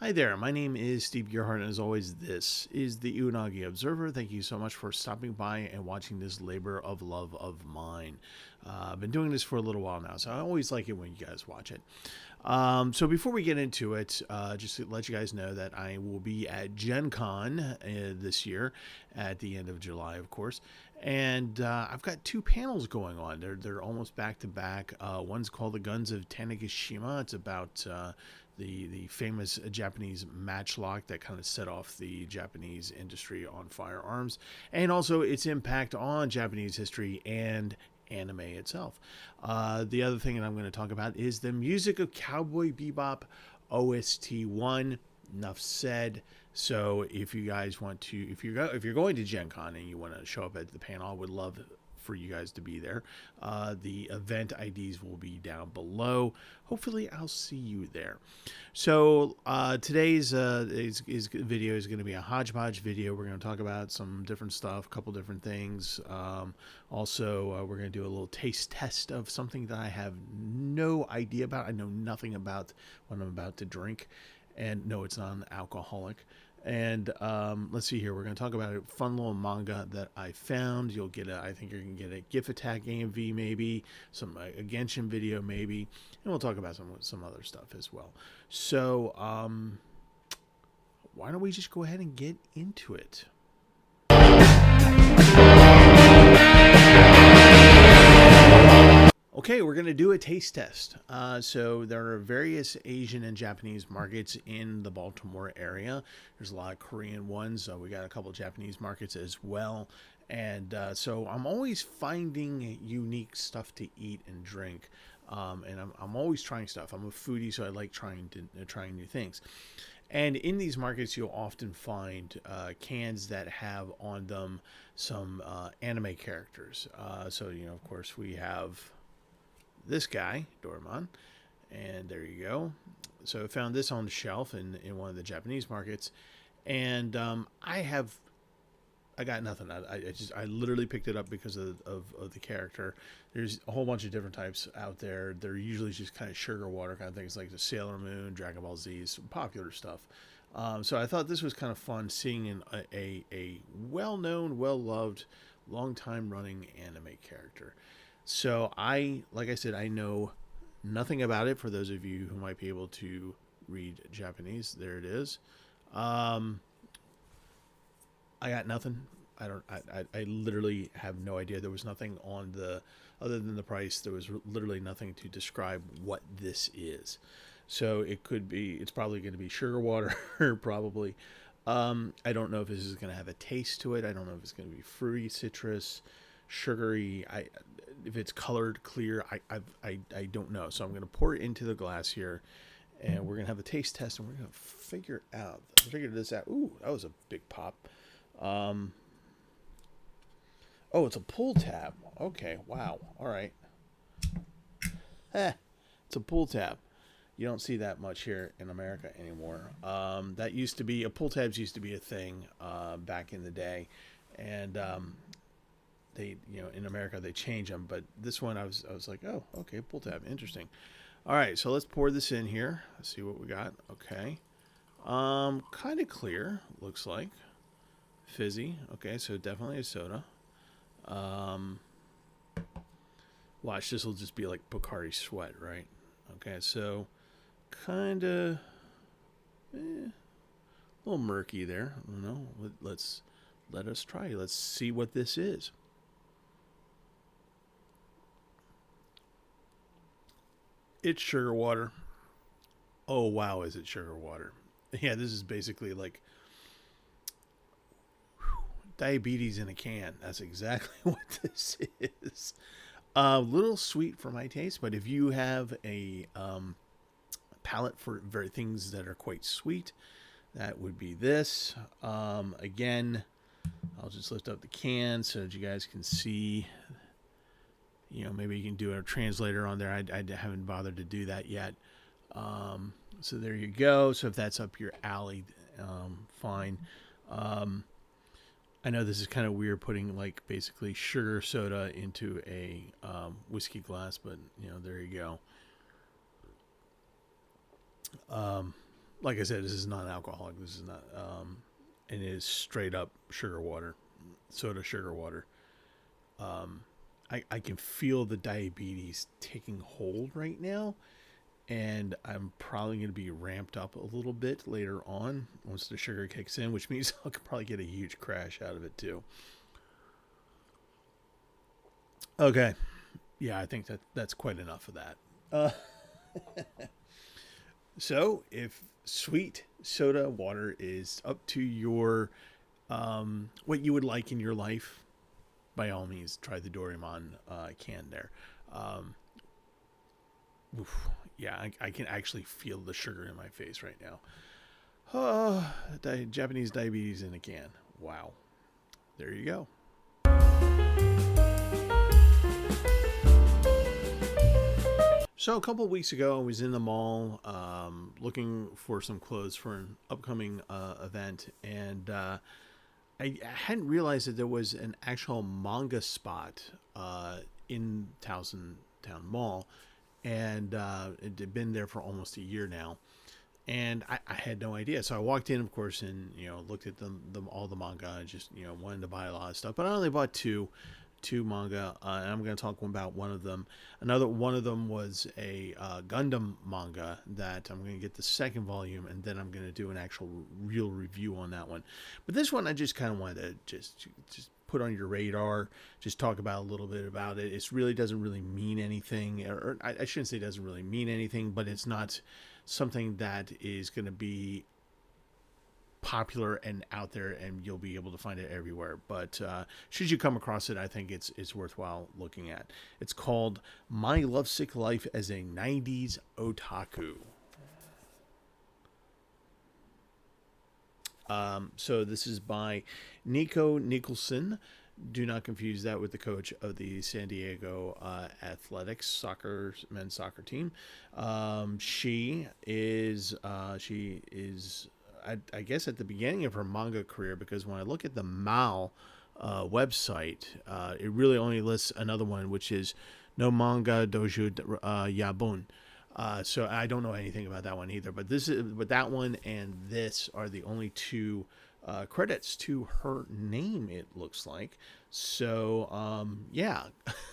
Hi there, my name is Steve Gerhardt, and as always, this is the Unagi Observer. Thank you so much for stopping by and watching this labor of love of mine. I've been doing this for a little while now, so I always like it when you guys watch it. So before we get into it, just to let you guys know that I will be at Gen Con this year at the end of July, of course. And I've got two panels going on. They're almost back to back. One's called The Guns of Tanegashima. It's about the famous Japanese matchlock that kind of set off the Japanese industry on firearms, and also its impact on Japanese history and anime itself. The other thing that I'm going to talk about is the music of Cowboy Bebop OST 1. Enough said. So if you guys want to, if you're going to Gen Con and you want to show up at the panel, I would love for you guys to be there. The event IDs will be down below. Hopefully I'll see you there. So today's video is going to be a Hodgepodge video. We're going to talk about some different stuff, a couple different things. Also, we're going to do a little taste test of something that I have no idea about. I know nothing about what I'm about to drink. And no, it's not an alcoholic. And let's see here. We're going to talk about a fun little manga that I found. You'll get I think you're going to get a Gif Attack AMV maybe, a Genshin video maybe, and we'll talk about some other stuff as well. So why don't we just go ahead and get into it? Okay, we're going to do a taste test. So there are various Asian and Japanese markets in the Baltimore area. There's a lot of Korean ones. We got a couple of Japanese markets as well. And so I'm always finding unique stuff to eat and drink. And I'm always trying stuff. I'm a foodie, so I like trying new things. And in these markets, you'll often find cans that have on them some anime characters. So, of course, we have this guy, Doraemon, and there you go. So I found this on the shelf in one of the Japanese markets, and I got nothing. I literally picked it up because of the character. There's a whole bunch of different types out there. They're usually just kind of sugar water kind of things, like the Sailor Moon, Dragon Ball Z, some popular stuff. So I thought this was kind of fun seeing a well-known, well-loved, long-time running anime character. So like I said, I know nothing about it. For those of you who might be able to read Japanese, there it is. I got nothing. I literally have no idea. There was nothing on other than the price. There was literally nothing to describe what this is. So it's probably going to be sugar water, probably. I don't know if this is going to have a taste to it. I don't know if it's going to be fruity, citrus, sugary. If it's colored clear, I don't know. So I'm going to pour it into the glass here, and we're going to have a taste test, and we're going to figure this out. Ooh, that was a big pop. Oh, it's a pull tab. Okay, wow. All right. It's a pull tab. You don't see that much here in America anymore. That used to be, pull tabs used to be a thing back in the day, and they, in America they change them, but this one I was like, oh, okay, pull tab, interesting. All right, so let's pour this in here. Let's see what we got. Okay, kind of clear, looks like. Fizzy. Okay, so definitely a soda. Watch, this will just be like Bacardi Sweat, right? Okay, so kind of a little murky there. I don't know. Let us try. Let's see what this is. It's sugar water. Oh, wow, is it sugar water? Yeah, this is basically like diabetes in a can. That's exactly what this is. A little sweet for my taste, but if you have a palate for very things that are quite sweet, that would be this. Again, I'll just lift up the can so that you guys can see. Maybe you can do a translator on there. I haven't bothered to do that yet. So there you go. So if that's up your alley, fine. I know this is kind of weird putting like basically sugar soda into a whiskey glass, but there you go. Like I said, this is non-alcoholic. This is not, and it is straight up sugar water, soda sugar water. I can feel the diabetes taking hold right now, and I'm probably going to be ramped up a little bit later on once the sugar kicks in, which means I could probably get a huge crash out of it too. Okay, yeah, I think that's quite enough of that. Uh, so if sweet soda water is up to your what you would like in your life, by all means, try the Doraemon can there. Um, oof, yeah, I can actually feel the sugar in my face right now. Oh, Japanese diabetes in a can. Wow. There you go. So a couple of weeks ago, I was in the mall looking for some clothes for an upcoming event, and I hadn't realized that there was an actual manga spot in Town Mall, and it had been there for almost a year now, and I had no idea. So I walked in, of course, and looked at all the manga. And just wanted to buy a lot of stuff, but I only bought two manga, and I'm going to talk about one of them. Another one of them was a Gundam manga that I'm going to get the second volume, and then I'm going to do an actual real review on that one. But this one, I just kind of wanted to just put on your radar, just talk about a little bit about it. It really doesn't really mean anything, or I shouldn't say it doesn't really mean anything, but it's not something that is going to be popular and out there, and you'll be able to find it everywhere. But should you come across it, I think it's worthwhile looking at. It's called My Lovesick Life as a 90s Otaku. So this is by Nico Nicholson. Do not confuse that with the coach of the San Diego Athletics men's soccer team. She is I guess at the beginning of her manga career, because when I look at the Mal website, it really only lists another one, which is No Manga Dojo Yabun. So I don't know anything about that one either. But that one and this are the only two credits to her name, it looks like. So yeah,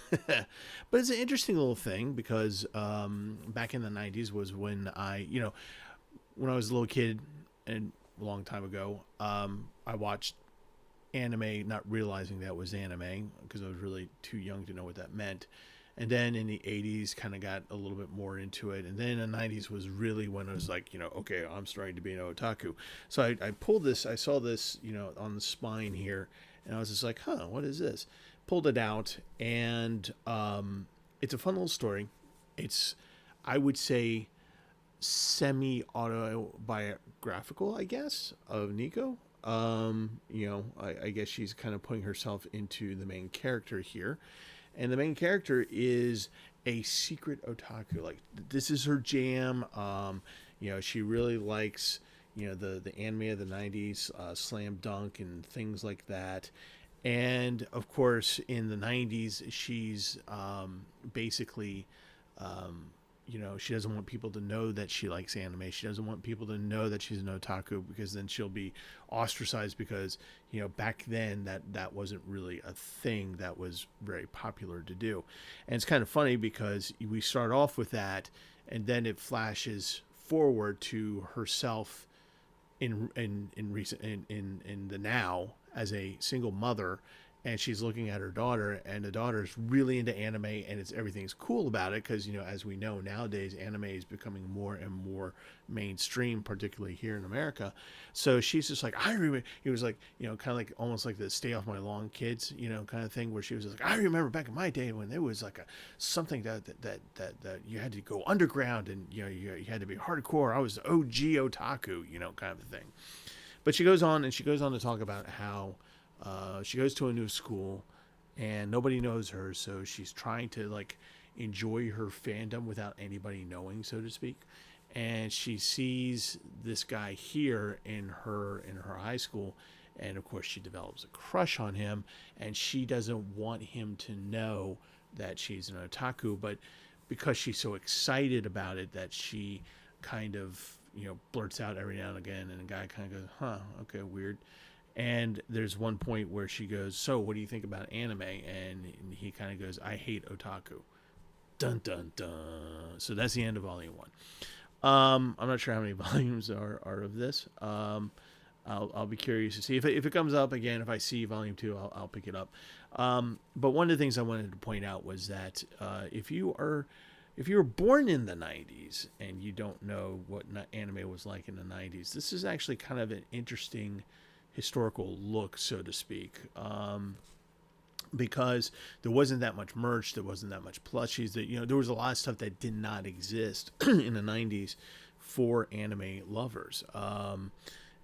but it's an interesting little thing, because back in the 90s was when when I was a little kid, and a long time ago, I watched anime, not realizing that was anime, because I was really too young to know what that meant. And then in the 80s, kind of got a little bit more into it. And then in the 90s was really when I was like, okay, I'm starting to be an otaku. So I pulled this, I saw this, on the spine here, and I was just like, what is this? Pulled it out, and it's a fun little story. It's, I would say, semi-autobiographical, I guess, of Nico. I guess she's kind of putting herself into the main character here. And the main character is a secret otaku. Like, this is her jam. She really likes, the anime of the 90s, Slam Dunk and things like that. And, of course, in the 90s, she's basically... she doesn't want people to know that she likes anime. She doesn't want people to know that she's an otaku, because then she'll be ostracized, because, back then that wasn't really a thing that was very popular to do. And it's kind of funny, because we start off with that, and then it flashes forward to herself in the now as a single mother, and she's looking at her daughter, and the daughter's really into anime, and everything's cool about it, because as we know nowadays, anime is becoming more and more mainstream, particularly here in America. So she's just like, I remember. He was like, kind of like almost like the stay off my lawn kids, kind of thing, where she was just like, I remember back in my day when there was like something that you had to go underground, and you had to be hardcore. I was the OG otaku, kind of a thing. But she goes on to talk about how she goes to a new school, and nobody knows her, so she's trying to enjoy her fandom without anybody knowing, so to speak. And she sees this guy here in her high school, and of course she develops a crush on him, and she doesn't want him to know that she's an otaku, but because she's so excited about it, that she kind of blurts out every now and again, and the guy kind of goes, huh, okay, weird. And there's one point where she goes, so what do you think about anime? And he kind of goes, I hate otaku. Dun, dun, dun. So that's the end of volume 1. I'm not sure how many volumes are of this. I'll be curious to see if it comes up again. If I see volume 2, I'll pick it up. But one of the things I wanted to point out was that if you were born in the 90s and you don't know what anime was like in the 90s, this is actually kind of an interesting historical look, so to speak. Because there wasn't that much merch, there wasn't that much plushies. There was a lot of stuff that did not exist in the 90s for anime lovers.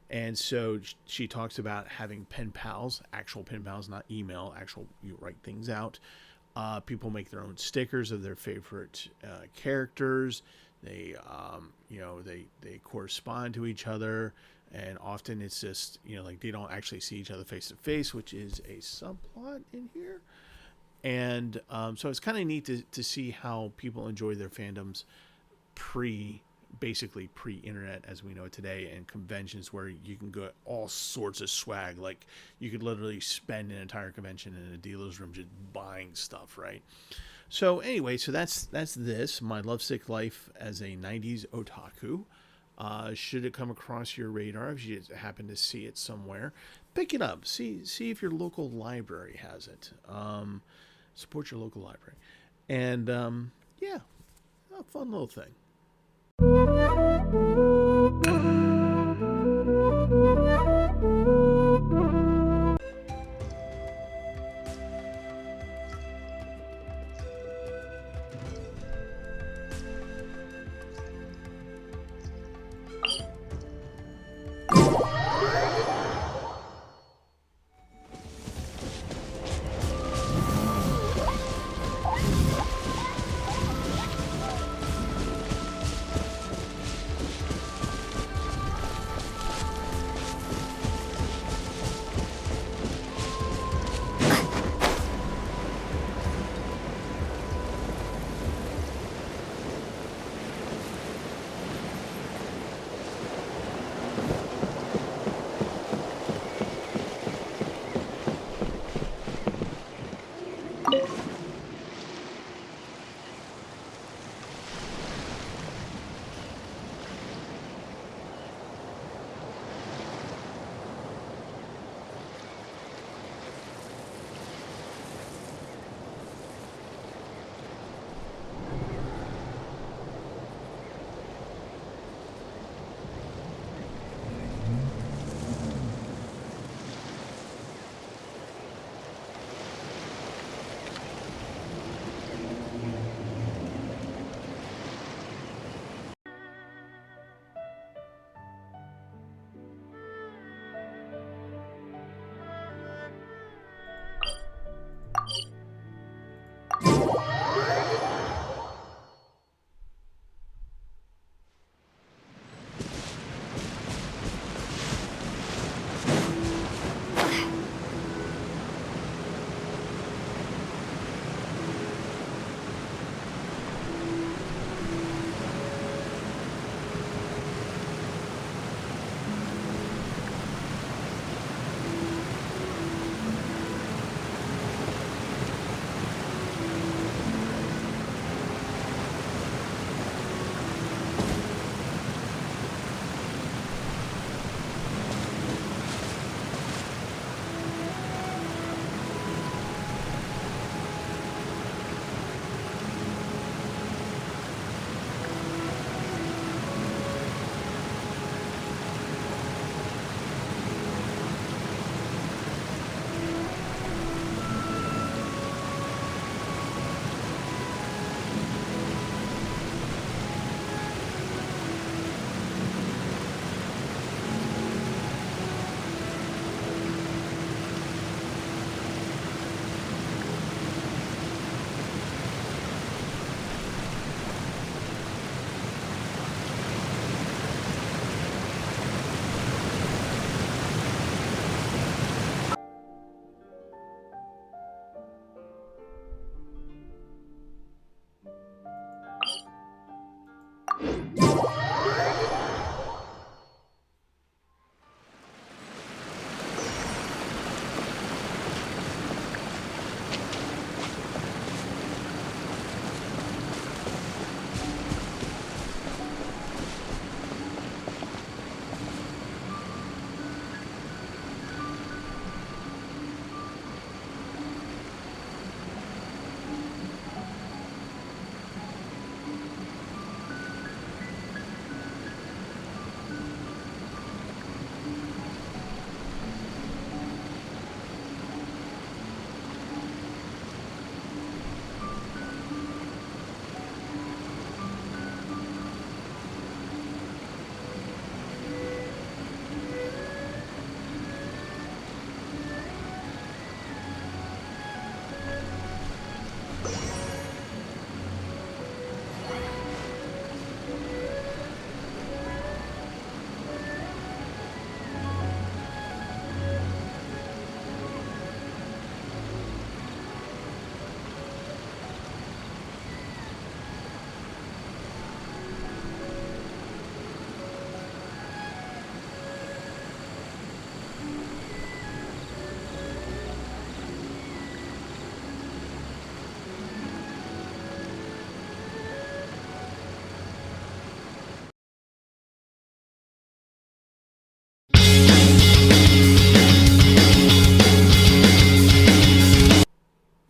And so she talks about having pen pals, actual pen pals, not email, you write things out. People make their own stickers of their favorite characters. They correspond to each other. And often it's just, they don't actually see each other face to face, which is a subplot in here. And so it's kind of neat to see how people enjoy their fandoms basically pre-internet as we know it today, and conventions where you can get all sorts of swag. Like you could literally spend an entire convention in a dealer's room just buying stuff, right? So anyway, so that's this, my lovesick life as a 90s otaku. Should it come across your radar, if you happen to see it somewhere, pick it up. See if your local library has it. Support your local library. And yeah, a fun little thing.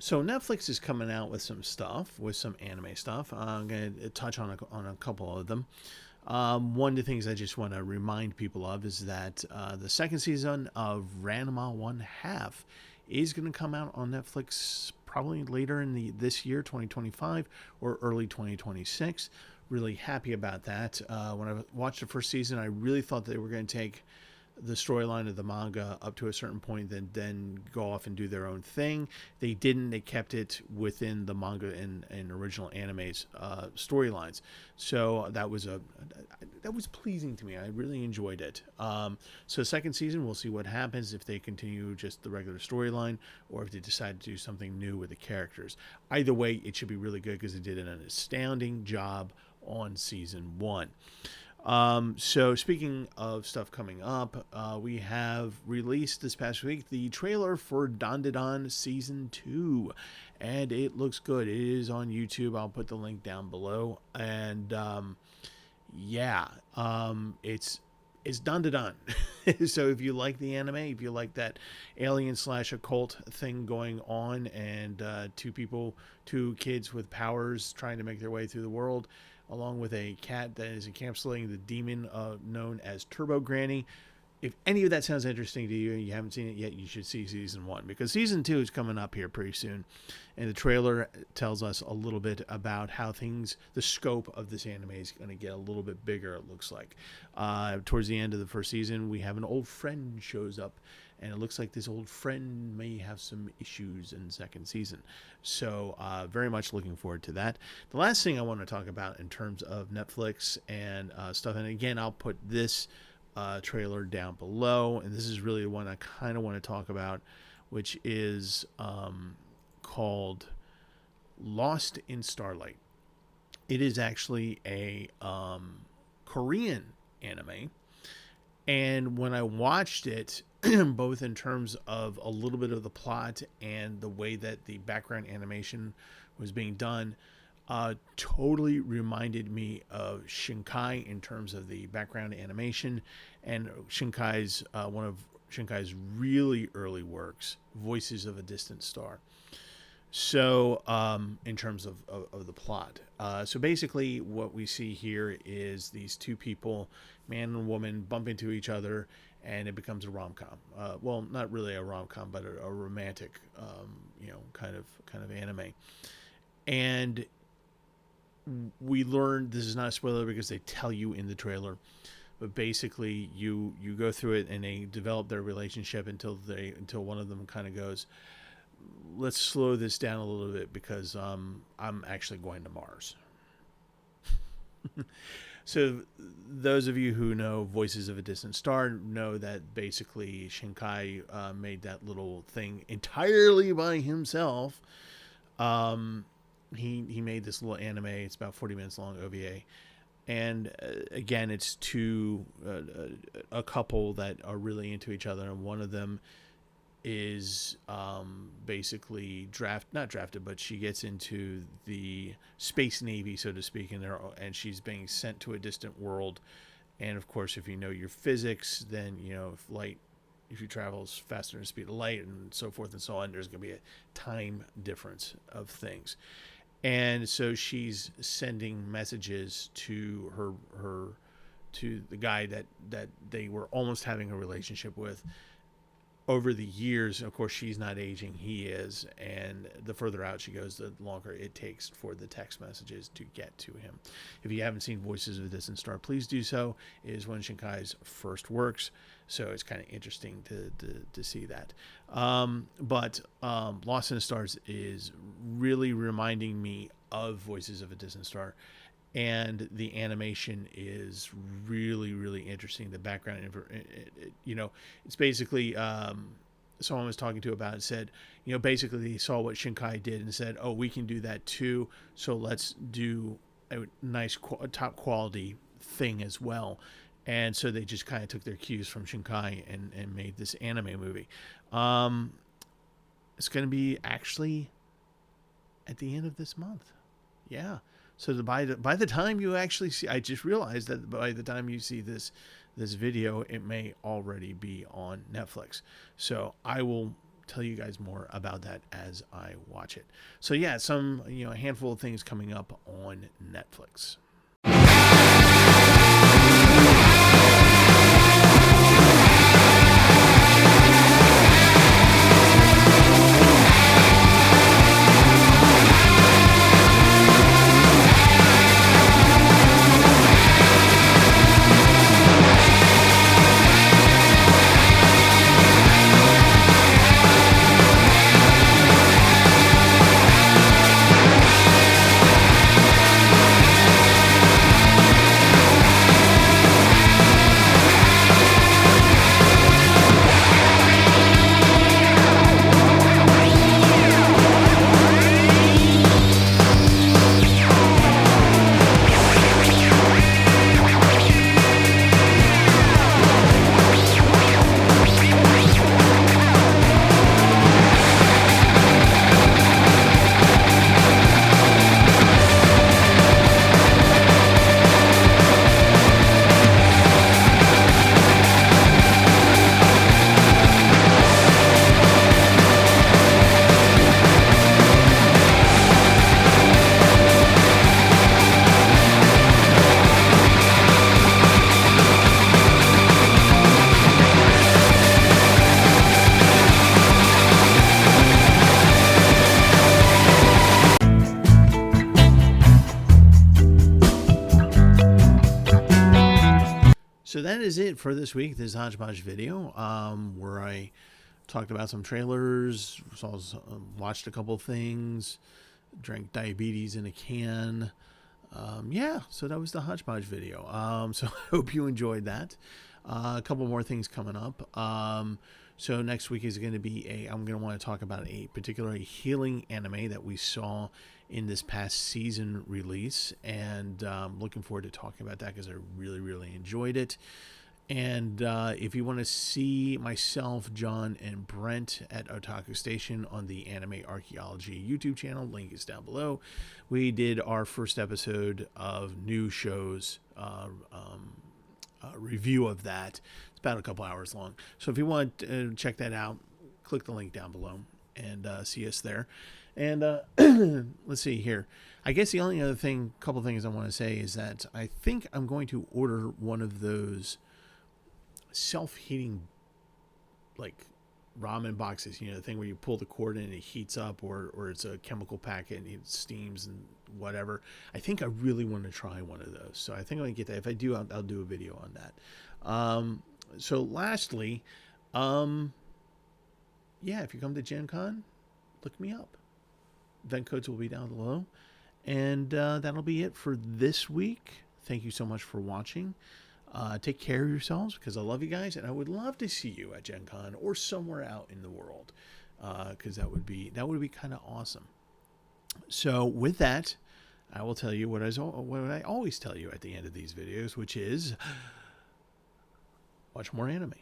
So Netflix is coming out with some stuff, with some anime stuff. I'm going to touch on a couple of them. One of the things I just want to remind people of is that the second season of Ranma One Half is going to come out on Netflix probably later in this year, 2025, or early 2026. Really happy about that. When I watched the first season, I really thought they were going to take the storyline of the manga up to a certain point, then go off and do their own thing. They didn't. They kept it within the manga and original anime's storylines. So that was pleasing to me. I really enjoyed it. So second season, we'll see what happens if they continue just the regular storyline or if they decide to do something new with the characters. Either way, it should be really good because they did an astounding job on season 1. So speaking of stuff coming up, we have released this past week the trailer for Dandadan Season 2, and it looks good. It is on YouTube. I'll put the link down below, and it's Dandadan. So if you like the anime, if you like that alien/occult thing going on, and two kids with powers trying to make their way through the world, along with a cat that is encapsulating the demon known as Turbo Granny. If any of that sounds interesting to you and you haven't seen it yet, you should see season 1, because season 2 is coming up here pretty soon. And the trailer tells us a little bit about how the scope of this anime is going to get a little bit bigger, it looks like. Towards the end of the first season, we have an old friend shows up, and it looks like this old friend may have some issues in the second season. So very much looking forward to that. The last thing I want to talk about in terms of Netflix and stuff, and again, I'll put this trailer down below, and this is really the one I kind of want to talk about, which is called Lost in Starlight. It is actually a Korean anime, and when I watched it, both in terms of a little bit of the plot and the way that the background animation was being done, totally reminded me of Shinkai in terms of the background animation, and Shinkai's one of Shinkai's really early works, Voices of a Distant Star. So in terms of the plot, so basically what we see here is these two people, man and woman, bump into each other, and it becomes a rom-com. Well, not really a rom-com, but a romantic, kind of anime. And we learned, this is not a spoiler because they tell you in the trailer, but basically you go through it and they develop their relationship until one of them kind of goes, let's slow this down a little bit because I'm actually going to Mars. So those of you who know Voices of a Distant Star know that basically Shinkai made that little thing entirely by himself. He made this little anime. It's about 40 minutes long, OVA. And again, it's a couple that are really into each other, and one of them is basically not drafted, but she gets into the space navy, so to speak, and she's being sent to a distant world. And of course, if you know your physics, then if you travel faster than the speed of light and so forth and so on, there's going to be a time difference of things. And so she's sending messages to to the guy that they were almost having a relationship with. Over the years, of course, she's not aging, he is, and the further out she goes, the longer it takes for the text messages to get to him. If you haven't seen Voices of a Distant Star, please do so. It is one of Shinkai's first works, so it's kind of interesting to see that. But Lost in the Stars is really reminding me of Voices of a Distant Star, and the animation is really, really interesting. The background, it's basically someone was talking to about it said, basically they saw what Shinkai did and said, oh, we can do that too, so let's do a nice top quality thing as well. And so they just kind of took their cues from Shinkai and made this anime movie. It's going to be actually at the end of this month. Yeah. So by the time you actually see, I just realized that by the time you see this video, it may already be on Netflix. So I will tell you guys more about that as I watch it. So yeah, some, a handful of things coming up on Netflix. So that is it for this week, this Hodgepodge video, where I talked about some trailers, watched a couple things, drank diabetes in a can. Yeah, so that was the Hodgepodge video. So I hope you enjoyed that. A couple more things coming up. So next week is going to be I'm going to want to talk about a particularly healing anime that we saw in this past season release, and looking forward to talking about that because I really, really enjoyed it. And if you want to see myself, John, and Brent at Otaku Station on the Anime Archaeology YouTube channel, link is down below. We did our first episode of new shows review of that. It's about a couple hours long. So if you want to check that out, click the link down below and see us there. And let's see here. I guess the only other couple things I want to say is that I think I'm going to order one of those self-heating, like, ramen boxes, the thing where you pull the cord in and it heats up, or it's a chemical packet and it steams and whatever. I think I really want to try one of those. So I think I'm going to get that. If I do, I'll do a video on that. So lastly, yeah, if you come to Gen Con, look me up. Event codes will be down below. And that'll be it for this week. Thank you so much for watching. Take care of yourselves, because I love you guys, and I would love to see you at Gen Con or somewhere out in the world, because that would be kind of awesome. So with that, I will tell you what I always tell you at the end of these videos, which is watch more anime.